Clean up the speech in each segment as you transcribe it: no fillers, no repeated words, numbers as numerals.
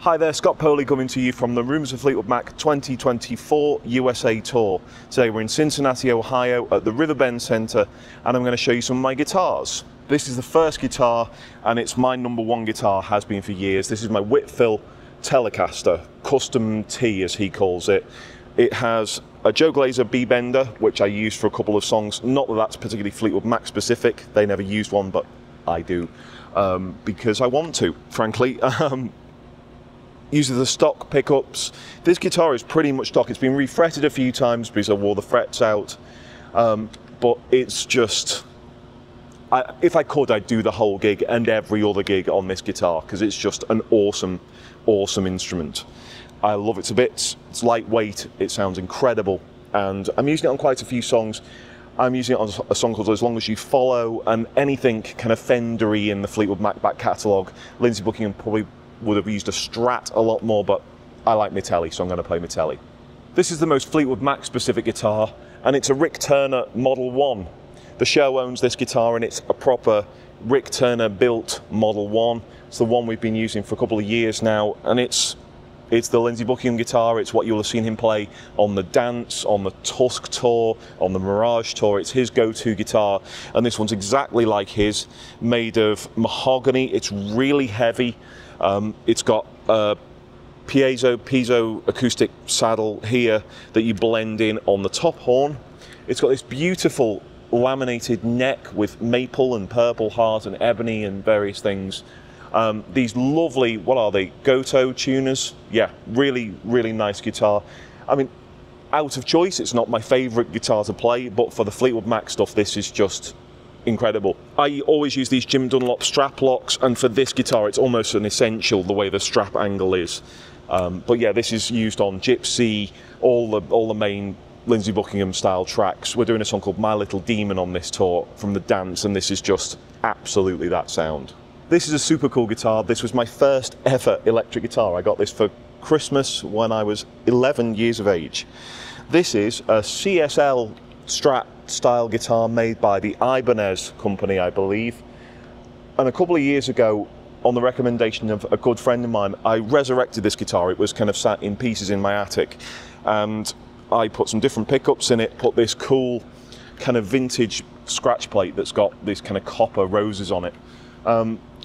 Hi there, Scott Poley coming to you from the Rumours of Fleetwood Mac 2024 USA Tour. Today we're in Cincinnati, Ohio at the Riverbend Center, and I'm going to show you some of my guitars. This is the first guitar, and it's my #1 guitar, has been for years. This is my Whitfill Telecaster, Custom T as he calls it. It has a Joe Glazer B-Bender, which I used for a couple of songs. Not that that's particularly Fleetwood Mac specific, they never used one, but I do, because I want to, frankly. Uses the stock pickups. This guitar is pretty much stock. It's been refretted a few times because I wore the frets out, but it's just, if I could, I'd do the whole gig and every other gig on this guitar because it's just an awesome, awesome instrument. I love it to bits. It's lightweight, it sounds incredible, and I'm using it on quite a few songs. I'm using it on a song called As Long As You Follow, and anything kind of Fendery in the Fleetwood Mac back catalogue. Lindsey Buckingham probably would have used a Strat a lot more, but I like Metelli, so I'm going to play Metelli. This is the most Fleetwood Mac specific guitar, and it's a Rick Turner Model 1. The show owns this guitar, and it's a proper Rick Turner built Model 1. It's the one we've been using for a couple of years now, and it's the Lindsey Buckingham guitar. It's what you'll have seen him play on the Dance, on the Tusk tour, on the Mirage tour. It's his go-to guitar, and this one's exactly like his, made of mahogany. It's really heavy. It's got a piezo acoustic saddle here that you blend in on the top horn. It's got this beautiful laminated neck with maple and purple heart and ebony and various things. These lovely, what are they, Goto tuners? Yeah, really, really nice guitar. I mean, out of choice, it's not my favourite guitar to play, but for the Fleetwood Mac stuff, this is just incredible. I always use these Jim Dunlop strap locks, and for this guitar it's almost an essential the way the strap angle is. But yeah, this is used on Gypsy, all the main Lindsey Buckingham style tracks. We're doing a song called My Little Demon on this tour from the Dance, and this is just absolutely that sound. This is a super cool guitar. This was my first ever electric guitar. I got this for Christmas when I was 11 years of age. This is a CSL Strat style guitar made by the Ibanez company, I believe. And a couple of years ago, on the recommendation of a good friend of mine, I resurrected this guitar. It was kind of sat in pieces in my attic, and I put some different pickups in it, put this cool kind of vintage scratch plate that's got these kind of copper roses on it.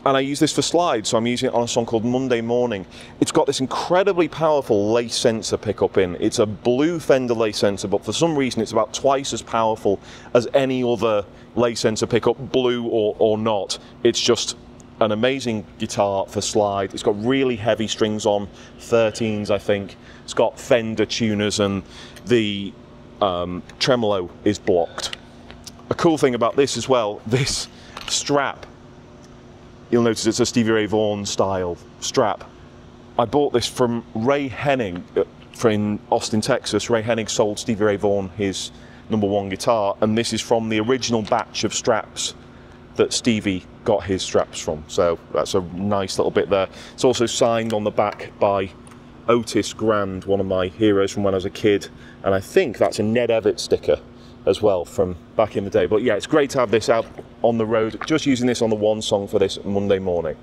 And I use this for slides, so I'm using it on a song called Monday Morning. It's got this incredibly powerful lace sensor pickup in. It's a blue Fender lace sensor, but for some reason it's about twice as powerful as any other lace sensor pickup, blue or not. It's just an amazing guitar for slide. It's got really heavy strings on, 13s I think. It's got Fender tuners, and the tremolo is blocked. A cool thing about this as well, this strap, you'll notice it's a Stevie Ray Vaughan style strap. I bought this from Ray Hennig in Austin, Texas. Ray Hennig sold Stevie Ray Vaughan his #1 guitar, and this is from the original batch of straps that Stevie got his straps from. So that's a nice little bit there. It's also signed on the back by Otis Grand, one of my heroes from when I was a kid, and I think that's a Ned Evett sticker as well from back in the day. But yeah, it's great to have this out on the road. Just using this on the one song for this Monday morning.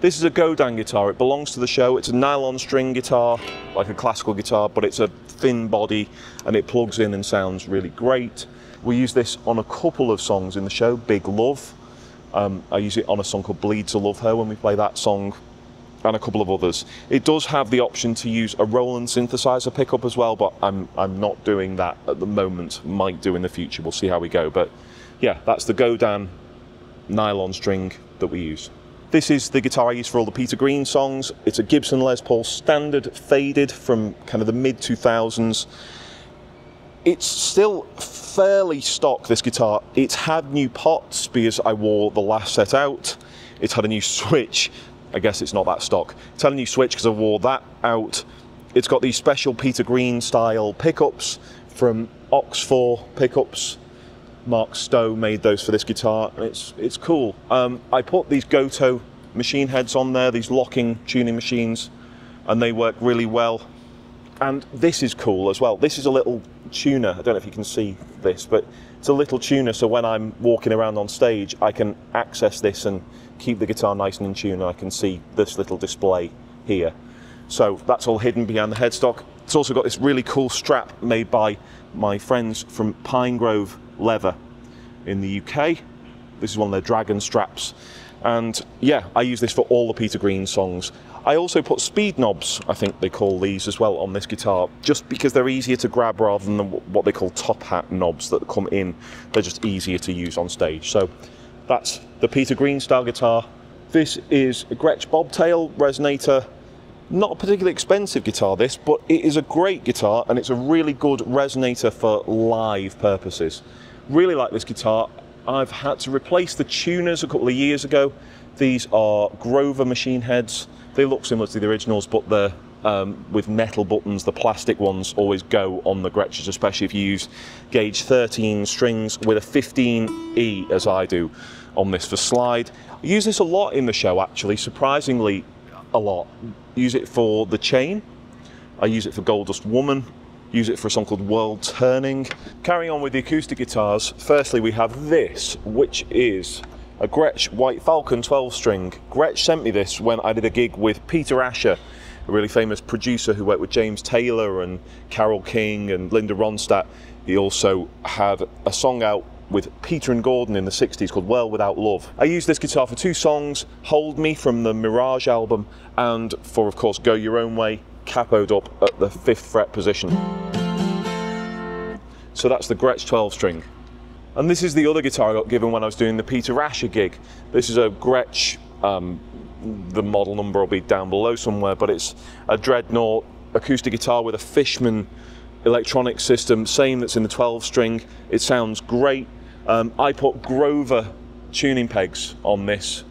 This is a Godin guitar. It belongs to the show. It's a nylon string guitar, like a classical guitar, but it's a thin body and it plugs in and sounds really great. We use this on a couple of songs in the show. Big Love. I use it on a song called Bleed to Love Her when we play that song, and a couple of others. It does have the option to use a Roland synthesizer pickup as well, but I'm not doing that at the moment. Might do in the future, we'll see how we go. But yeah, that's the Godin nylon string that we use. This is the guitar I use for all the Peter Green songs. It's a Gibson Les Paul Standard Faded from kind of the mid-2000s. It's still fairly stock, this guitar. It's had new pots because I wore the last set out. It's had a new switch. I guess it's not that stock. It's had a new switch because I wore that out. It's got these special Peter Green style pickups from Ox4 pickups. Mark Stowe made those for this guitar, and it's cool. I put these Goto machine heads on there, these locking tuning machines, and they work really well. And this is cool as well. This is a little tuner. I don't know if you can see this, but it's a little tuner, so when I'm walking around on stage, I can access this and keep the guitar nice and in tune, and I can see this little display here. So that's all hidden behind the headstock. It's also got this really cool strap made by my friends from Pinegrove Leather in the UK. This is one of their dragon straps. And yeah, I use this for all the Peter Green songs. I also put speed knobs, I think they call these as well, on this guitar, just because they're easier to grab rather than what they call top hat knobs that come in. They're just easier to use on stage. So that's the Peter Green style guitar. This is a Gretsch bobtail resonator. Not a particularly expensive guitar, this, but it is a great guitar and it's a really good resonator for live purposes. Really like this guitar. I've had to replace the tuners a couple of years ago. These are Grover machine heads. They look similar to the originals, but they're with metal buttons. The plastic ones always go on the Gretches, especially if you use gauge 13 strings with a 15E, as I do on this for slide. I use this a lot in the show, actually, surprisingly a lot. Use it for the chain. I use it for Gold Dust Woman. Use it for a song called World Turning. Carrying on with the acoustic guitars, firstly we have this, which is a Gretsch White Falcon 12-string. Gretsch sent me this when I did a gig with Peter Asher, a really famous producer who worked with James Taylor and Carole King and Linda Ronstadt. He also had a song out with Peter and Gordon in the 60s called World Without Love. I used this guitar for two songs, Hold Me from the Mirage album, and for, of course, Go Your Own Way, capoed up at the 5th fret position. So that's the Gretsch 12-string. And this is the other guitar I got given when I was doing the Peter Asher gig. This is a Gretsch, the model number will be down below somewhere, but it's a Dreadnought acoustic guitar with a Fishman electronic system, same that's in the 12-string. It sounds great. I put Grover tuning pegs on this,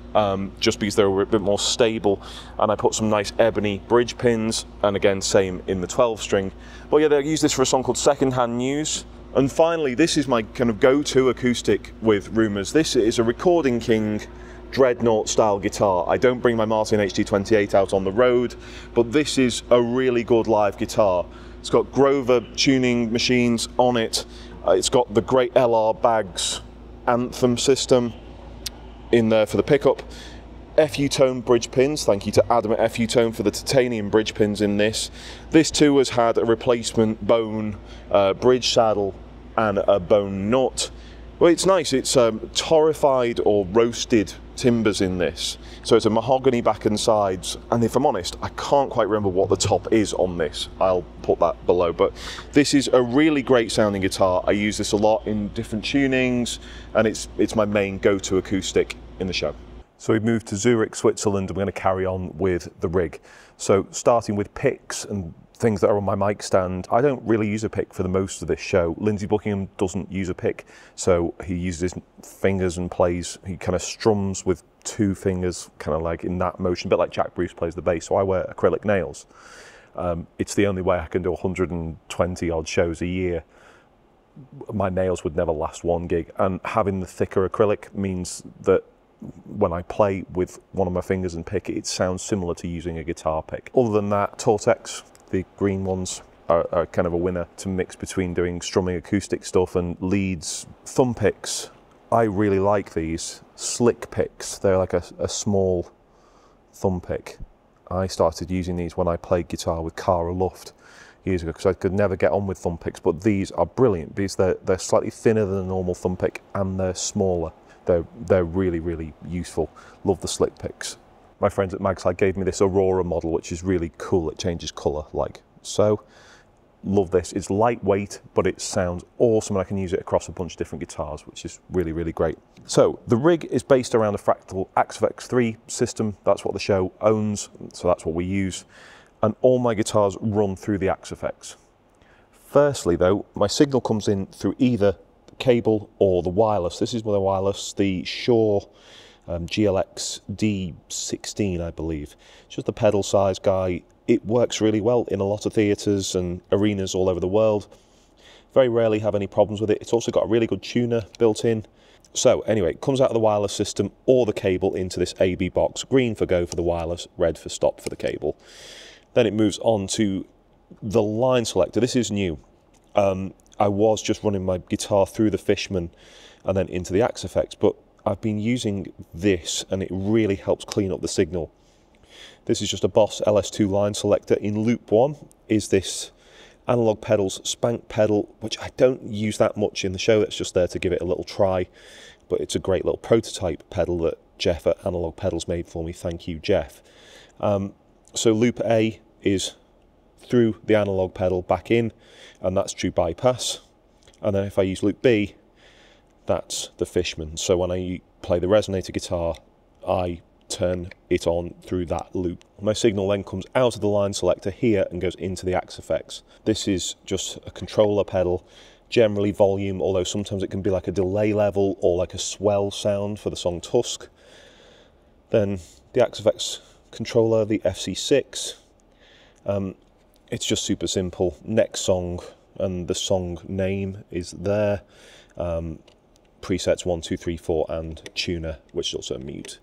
just because they were a bit more stable, and I put some nice ebony bridge pins, and again same in the 12-string. But yeah, I use this for a song called Secondhand News. And finally, this is my kind of go-to acoustic with Rumours. This is a Recording King Dreadnought style guitar. I don't bring my Martin HD28 out on the road, but this is a really good live guitar. It's got Grover tuning machines on it. It's got the great LR Baggs Anthem system in there for the pickup. FU Tone bridge pins, thank you to Adam at FU Tone for the titanium bridge pins in this. This too has had a replacement bone bridge saddle and a bone nut. Well, it's nice, it's torrified or roasted timbers in this. So it's a mahogany back and sides, and if I'm honest, I can't quite remember what the top is on this. I'll put that below, but this is a really great sounding guitar. I use this a lot in different tunings, and it's my main go-to acoustic in the show. So we've moved to Zurich, Switzerland, and we're going to carry on with the rig. So starting with picks and things that are on my mic stand. I don't really use a pick for the most of this show. Lindsey Buckingham doesn't use a pick, so he uses his fingers and plays. He kind of strums with two fingers, kind of like in that motion, a bit like Jack Bruce plays the bass. So I wear acrylic nails. It's the only way I can do 120 odd shows a year. My nails would never last one gig, and having the thicker acrylic means that when I play with one of my fingers and pick, it sounds similar to using a guitar pick. Other than that, Tortex, the green ones, are kind of a winner to mix between doing strumming acoustic stuff and leads. Thumb picks, I really like these. Slick picks, they're like a small thumb pick. I started using these when I played guitar with Cara Luft years ago, because I could never get on with thumb picks, but these are brilliant because they're slightly thinner than a normal thumb pick and they're smaller. They're really, really useful. Love the slick picks. My friends at Magslide gave me this Aurora model, which is really cool. It changes colour like so. Love this. It's lightweight, but it sounds awesome, and I can use it across a bunch of different guitars, which is really, really great. So the rig is based around a Fractal Axif X3 system. That's what the show owns, so that's what we use. And all my guitars run through the Axif X. Firstly, though, my signal comes in through either cable or the wireless. This is the wireless, the Shure GLX D16, I believe. It's just a pedal size guy. It works really well in a lot of theatres and arenas all over the world. Very rarely have any problems with it. It's also got a really good tuner built in. So anyway, it comes out of the wireless system or the cable into this AB box. Green for go for the wireless, red for stop for the cable. Then it moves on to the line selector. This is new. I was just running my guitar through the Fishman and then into the Axif X, but I've been using this and it really helps clean up the signal. This is just a Boss LS2 line selector. In loop 1 is this Analog Pedals spank pedal, which I don't use that much in the show. It's just there to give it a little try, but it's a great little prototype pedal that Jeff at Analog Pedals made for me. Thank you, Jeff. So loop A is through the analog pedal back in, and that's true bypass. And then if I use loop B, that's the Fishman. So when I play the resonator guitar, I turn it on through that loop. My signal then comes out of the line selector here and goes into the Axe effects. This is just a controller pedal, generally volume, although sometimes it can be like a delay level or like a swell sound for the song Tusk. Then the Axe effects controller, the FC6. It's just super simple. Next song and the song name is there. Presets 1, 2, 3, 4 and tuner, which is also a mute.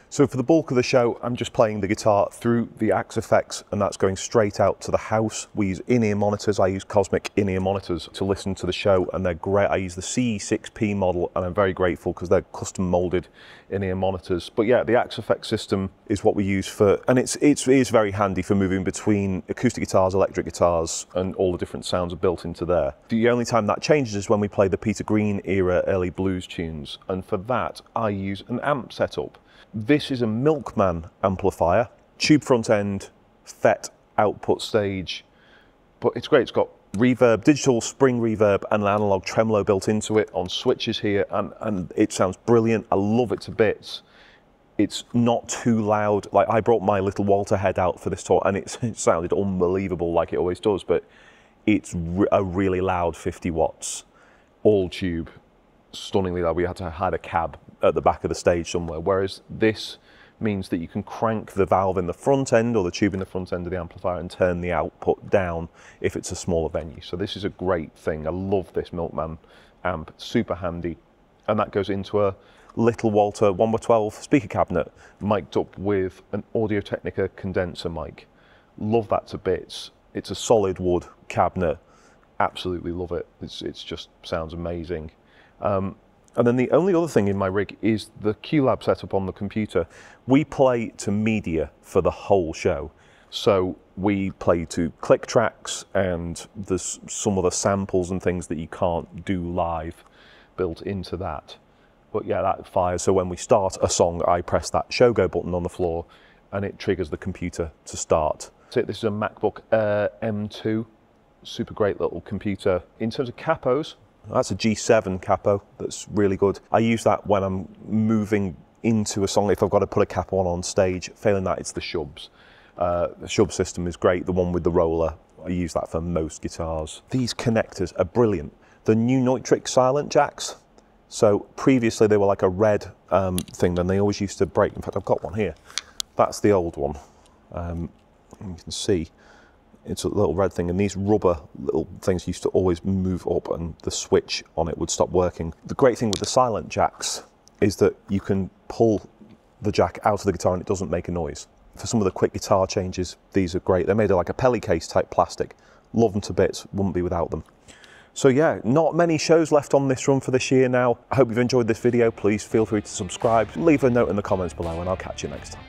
So for the bulk of the show, I'm just playing the guitar through the Axe effects, and that's going straight out to the house. We use in-ear monitors. I use Cosmic in-ear monitors to listen to the show, and they're great. I use the CE6P model, and I'm very grateful because they're custom molded in-ear monitors. But yeah, the Axe effects system is what we use for, and it is very handy for moving between acoustic guitars, electric guitars, and all the different sounds are built into there. The only time that changes is when we play the Peter Green era early blues tunes, and for that, I use an amp setup. This is a Milkman amplifier, tube front end, FET output stage, but it's great. It's got reverb, digital spring reverb and an analog tremolo built into it on switches here, and it sounds brilliant. I love it to bits. It's not too loud. Like, I brought my little Walter head out for this tour and it sounded unbelievable like it always does, but it's a really loud 50 watts, all tube, stunningly loud. We had to hide a cab at the back of the stage somewhere, whereas this means that you can crank the valve in the front end or the tube in the front end of the amplifier and turn the output down if it's a smaller venue. So this is a great thing. I love this Milkman amp, super handy. And that goes into a little Walter 1x12 speaker cabinet, mic'd up with an Audio-Technica condenser mic. Love that to bits. It's a solid wood cabinet, absolutely love it. It's just sounds amazing. And then the only other thing in my rig is the QLab setup on the computer. We play to media for the whole show. So we play to click tracks, and there's some other samples and things that you can't do live built into that. But yeah, that fires. So when we start a song, I press that show go button on the floor and it triggers the computer to start. So this is a MacBook Air M2, super great little computer. In terms of capos, that's a G7 capo, that's really good. I use that when I'm moving into a song, if I've got to put a capo on stage. Failing that, it's the Shubs. The Shub system is great, the one with the roller. I use that for most guitars. These connectors are brilliant. The new Neutrik silent jacks. So previously they were like a red thing, then they always used to break. In fact, I've got one here. That's the old one. You can see. It's a little red thing, and these rubber little things used to always move up and the switch on it would stop working. The great thing with the silent jacks is that you can pull the jack out of the guitar and it doesn't make a noise. For some of the quick guitar changes, these are great. They're made of like a pelly case type plastic. Love them to bits, wouldn't be without them. So yeah, not many shows left on this run for this year now. I hope you've enjoyed this video. Please feel free to subscribe, leave a note in the comments below, and I'll catch you next time.